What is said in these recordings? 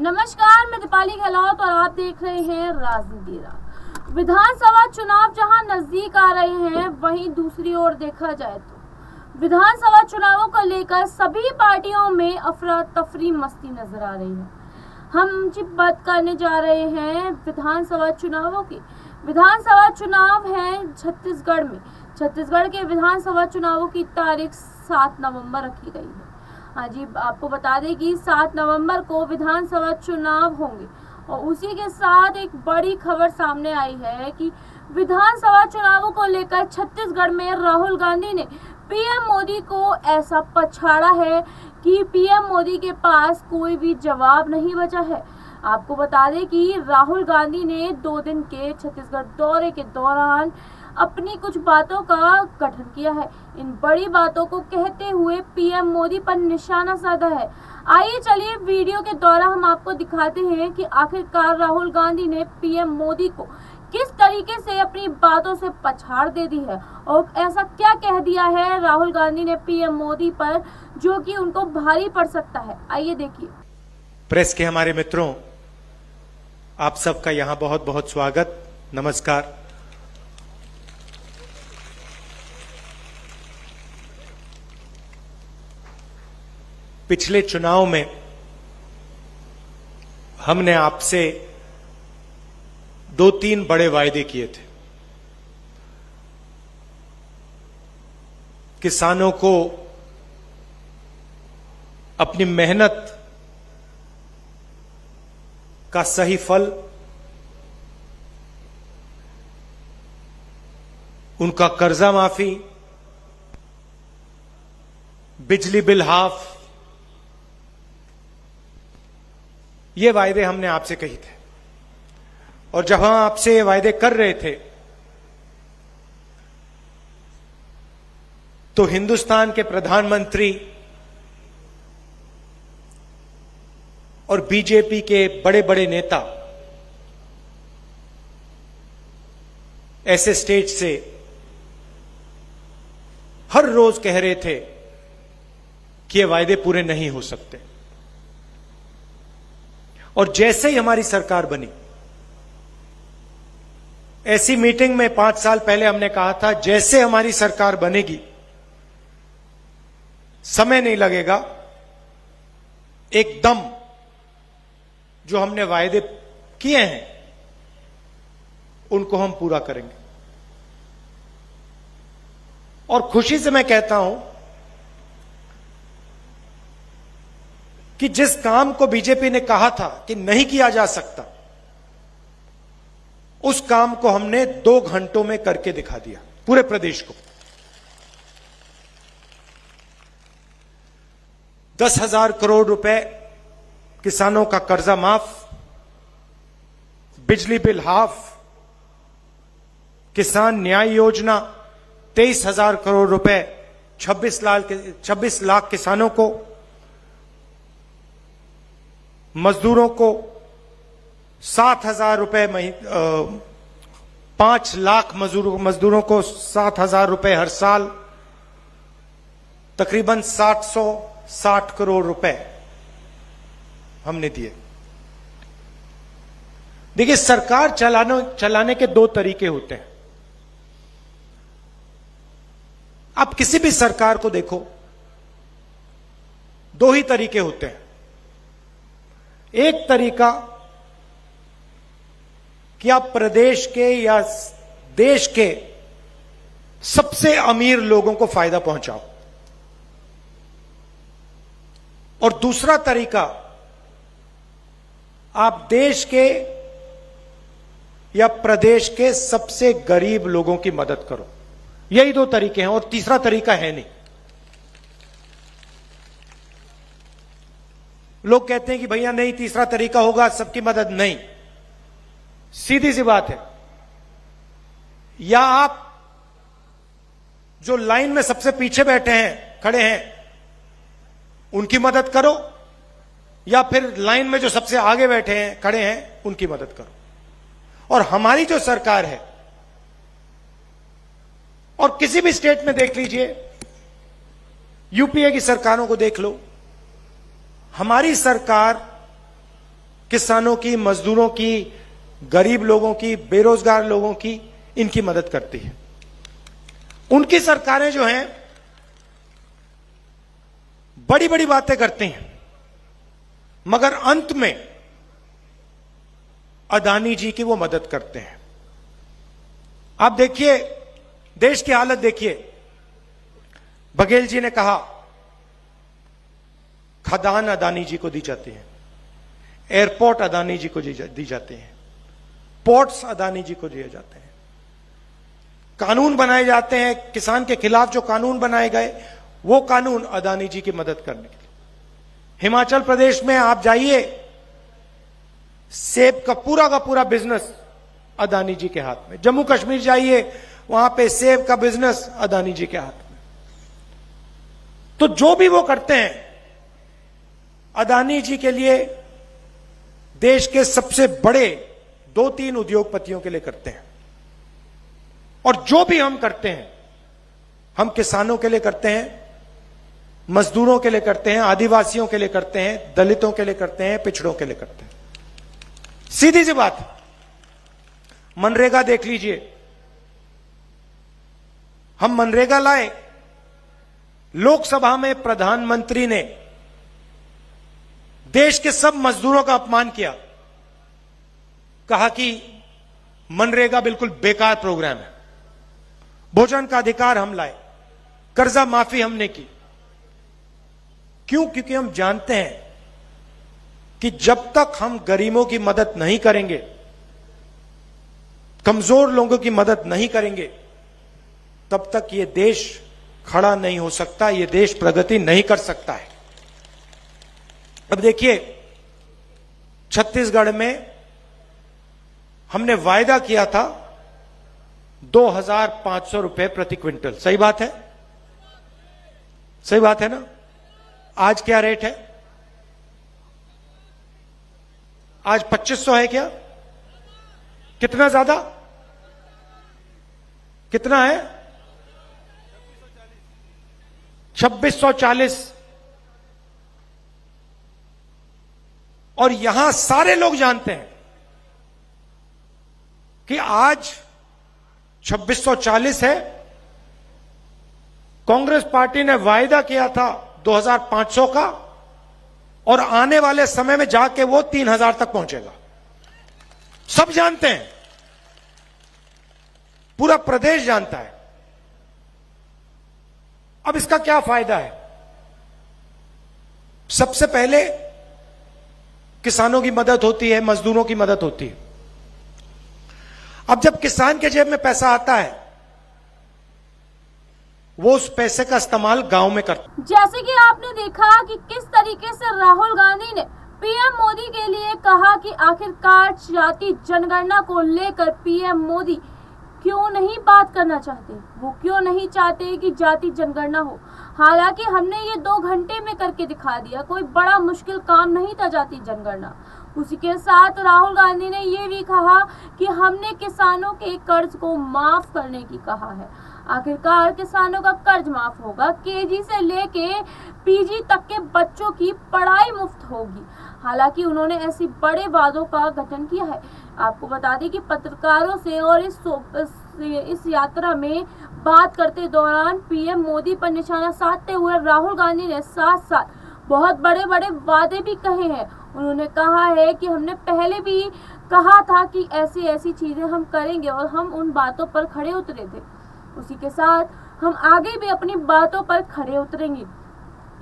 नमस्कार, मैं दीपाली गहलोत और आप देख रहे हैं राजनीति राह। विधानसभा चुनाव जहां नजदीक आ रहे हैं, वहीं दूसरी ओर देखा जाए तो विधानसभा चुनावों को लेकर सभी पार्टियों में अफरा तफरी मस्ती नजर आ रही है। हम जी बात करने जा रहे हैं विधानसभा चुनावों की। विधानसभा चुनाव है छत्तीसगढ़ में। छत्तीसगढ़ के विधानसभा चुनावों की तारीख 7 नवंबर रखी गई है। हाँ जी, आपको बता दें कि 7 नवंबर को विधानसभा चुनाव होंगे और उसी के साथ एक बड़ी खबर सामने आई है कि विधानसभा चुनावों को लेकर छत्तीसगढ़ में राहुल गांधी ने पीएम मोदी को ऐसा पछाड़ा है कि पीएम मोदी के पास कोई भी जवाब नहीं बचा है। आपको बता दें कि राहुल गांधी ने 2 दिन के छत्तीसगढ़ दौरे के दौरान अपनी कुछ बातों का गठन किया है। इन बड़ी बातों को कहते हुए पीएम मोदी पर निशाना साधा है। आइए चलिए वीडियो के द्वारा हम आपको दिखाते हैं कि आखिरकार राहुल गांधी ने पीएम मोदी को किस तरीके से अपनी बातों से पछाड़ दे दी है और ऐसा क्या कह दिया है राहुल गांधी ने पीएम मोदी पर जो कि उनको भारी पड़ सकता है। आइए देखिए। प्रेस के हमारे मित्रों, आप सबका यहां बहुत बहुत स्वागत, नमस्कार। पिछले चुनाव में हमने आपसे 2-3 बड़े वायदे किए थे। किसानों को अपनी मेहनत का सही फल, उनका कर्जा माफी, बिजली बिल हाफ, ये वायदे हमने आपसे कही थे। और जब हम आपसे ये वायदे कर रहे थे तो हिंदुस्तान के प्रधानमंत्री और बीजेपी के बड़े बड़े नेता ऐसे स्टेज से हर रोज कह रहे थे कि ये वायदे पूरे नहीं हो सकते। और जैसे ही हमारी सरकार बनी, ऐसी मीटिंग में 5 साल पहले हमने कहा था, जैसे हमारी सरकार बनेगी, समय नहीं लगेगा, एकदम जो हमने वायदे किए हैं उनको हम पूरा करेंगे। और खुशी से मैं कहता हूं कि जिस काम को बीजेपी ने कहा था कि नहीं किया जा सकता, उस काम को हमने 2 घंटों में करके दिखा दिया पूरे प्रदेश को। 10,000 करोड़ रुपए किसानों का कर्जा माफ, बिजली बिल हाफ, किसान न्याय योजना 23,000 करोड़ रुपए 26 लाख किसानों को, मजदूरों को 7,000 रुपए, 5 लाख मजदूरों को 7,000 रुपए हर साल, तकरीबन 760 करोड़ रुपए हमने दिए। देखिए, सरकार चलाने के 2 तरीके होते हैं। आप किसी भी सरकार को देखो, 2 ही तरीके होते हैं। एक तरीका कि आप प्रदेश के या देश के सबसे अमीर लोगों को फायदा पहुंचाओ, और दूसरा तरीका आप देश के या प्रदेश के सबसे गरीब लोगों की मदद करो। यही 2 तरीके हैं और तीसरा तरीका है नहीं। लोग कहते हैं कि भैया नहीं, तीसरा तरीका होगा सबकी मदद। नहीं, सीधी सी बात है। या आप जो लाइन में सबसे पीछे बैठे हैं, खड़े हैं, उनकी मदद करो, या फिर लाइन में जो सबसे आगे बैठे हैं, खड़े हैं, उनकी मदद करो। और हमारी जो सरकार है, और किसी भी स्टेट में देख लीजिए, यूपीए की सरकारों को देख लो, हमारी सरकार किसानों की, मजदूरों की, गरीब लोगों की, बेरोजगार लोगों की, इनकी मदद करती है। उनकी सरकारें जो हैं बड़ी बड़ी बातें करती हैं, मगर अंत में अदानी जी की वो मदद करते हैं। आप देखिए, देश की हालत देखिए। बघेल जी ने कहा खदान अदानी जी को दी जाती है, एयरपोर्ट अदानी जी को दी जाती है, पोर्ट्स अदानी जी को दिए जाते हैं, कानून बनाए जाते हैं। किसान के खिलाफ जो कानून बनाए गए वो कानून अदानी जी की मदद करने के लिए। हिमाचल प्रदेश में आप जाइए, सेब का पूरा बिजनेस अदानी जी के हाथ में। जम्मू कश्मीर जाइए, वहां पे सेब का बिजनेस अदानी जी के हाथ में। तो जो भी वो करते हैं अदानी जी के लिए, देश के सबसे बड़े 2-3 उद्योगपतियों के लिए करते हैं। और जो भी हम करते हैं, हम किसानों के लिए करते हैं, मजदूरों के लिए करते हैं, आदिवासियों के लिए करते हैं, दलितों के लिए करते हैं, पिछड़ों के लिए करते हैं। सीधी सी बात। मनरेगा देख लीजिए, हम मनरेगा लाए, लोकसभा में प्रधानमंत्री ने देश के सब मजदूरों का अपमान किया, कहा कि मनरेगा बिल्कुल बेकार प्रोग्राम है। भोजन का अधिकार हम लाए, कर्जा माफी हमने की। क्यों? क्योंकि हम जानते हैं कि जब तक हम गरीबों की मदद नहीं करेंगे, कमजोर लोगों की मदद नहीं करेंगे, तब तक यह देश खड़ा नहीं हो सकता, यह देश प्रगति नहीं कर सकता है। अब देखिए, छत्तीसगढ़ में हमने वायदा किया था 2,500 रुपए प्रति क्विंटल। सही बात है? सही बात है ना? आज क्या रेट है? आज 2,500 है क्या? कितना ज्यादा? कितना है? 2,640। और यहां सारे लोग जानते हैं कि आज 2,640 है। कांग्रेस पार्टी ने वायदा किया था 2,500 का, और आने वाले समय में जाके वो 3,000 तक पहुंचेगा। सब जानते हैं, पूरा प्रदेश जानता है। अब इसका क्या फायदा है? सबसे पहले किसानों की मदद होती है, मजदूरों की मदद होती है। अब जब किसान के जेब में पैसा आता है, वो उस पैसे का इस्तेमाल गांव में करता। जैसे कि आपने देखा कि किस तरीके से राहुल गांधी ने पीएम मोदी के लिए कहा कि आखिरकार जाति जनगणना को लेकर पीएम मोदी क्यों नहीं बात करना चाहते, वो क्यों नहीं चाहते कि जाति जनगणना हो। हालांकि हमने ये 2 घंटे में करके दिखा दिया, कोई बड़ा मुश्किल काम नहीं था जाति जनगणना। उसी के साथ राहुल गांधी ने ये भी कहा कि हमने किसानों के कर्ज को माफ करने की कहा है। आखिरकार किसानों का कर्ज माफ होगा, केजी से लेके पीजी तक के बच्चों की पढ़ाई मुफ्त होगी। हालांकि उन्होंने ऐसी बड़े वादों का गठन किया है। आपको बता दें कि पत्रकारों से और इस यात्रा में बात करते दौरान पीएम मोदी पर निशाना साधते हुए राहुल गांधी ने साथ साथ बहुत बड़े बड़े वादे भी कहे हैं। उन्होंने कहा है कि हमने पहले भी कहा था कि ऐसी ऐसी चीजें हम करेंगे, और हम उन बातों पर खड़े उतरे थे। उसी के साथ हम आगे भी अपनी बातों पर खड़े उतरेंगे।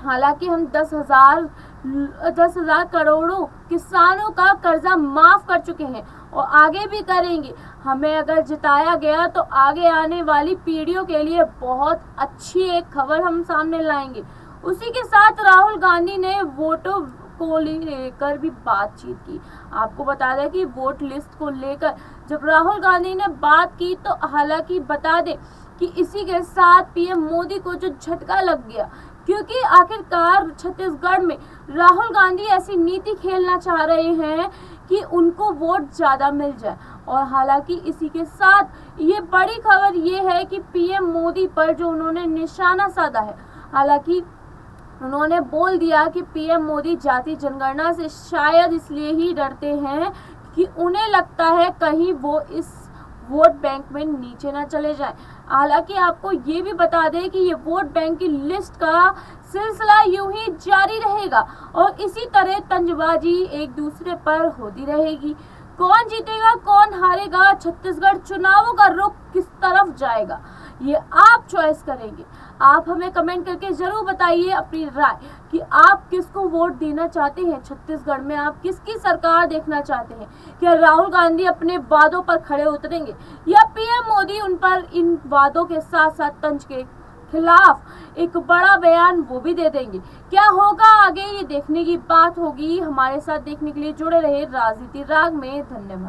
हालांकि हम 10,000 करोड़ों किसानों का कर्जा माफ कर चुके हैं और आगे भी करेंगे। हमें अगर जिताया गया तो आगे आने वाली पीढ़ियों के लिए बहुत अच्छी एक खबर हम सामने लाएंगे। उसी के साथ राहुल गांधी ने वोटों को लेकर भी बातचीत की। आपको बता दें कि वोट लिस्ट को लेकर जब राहुल गांधी ने बात की, तो हालांकि बता दें कि इसी के साथ पीएम मोदी को जो झटका लग गया, क्योंकि आखिरकार छत्तीसगढ़ में राहुल गांधी ऐसी नीति खेलना चाह रहे हैं कि उनको वोट ज्यादा मिल जाए। और हालांकि इसी के साथ ये बड़ी खबर ये है कि पीएम मोदी पर जो उन्होंने निशाना साधा है, हालांकि उन्होंने बोल दिया कि पीएम मोदी जाति जनगणना से शायद इसलिए ही डरते हैं कि उन्हें लगता है कहीं वो इस वोट बैंक में नीचे ना चले जाए। हालांकि आपको ये भी बता दें कि ये वोट बैंक की लिस्ट का सिलसिला यूं ही जारी रहेगा और इसी तरह तंजबाजी एक दूसरे पर होती रहेगी। कौन जीतेगा कौन हारेगा, छत्तीसगढ़ चुनावों का रुख किस तरफ जाएगा, ये आप चॉइस करेंगे। आप हमें कमेंट करके जरूर बताइए अपनी राय कि आप किसको वोट देना चाहते हैं। छत्तीसगढ़ में आप किसकी सरकार देखना चाहते हैं। क्या राहुल गांधी अपने वादों पर खड़े उतरेंगे या पीएम मोदी उन पर इन वादों के साथ साथ तंज के खिलाफ एक बड़ा बयान वो भी दे देंगे। क्या होगा आगे ये देखने की बात होगी। हमारे साथ देखने के लिए जुड़े रहे राजनीति राग में। धन्यवाद।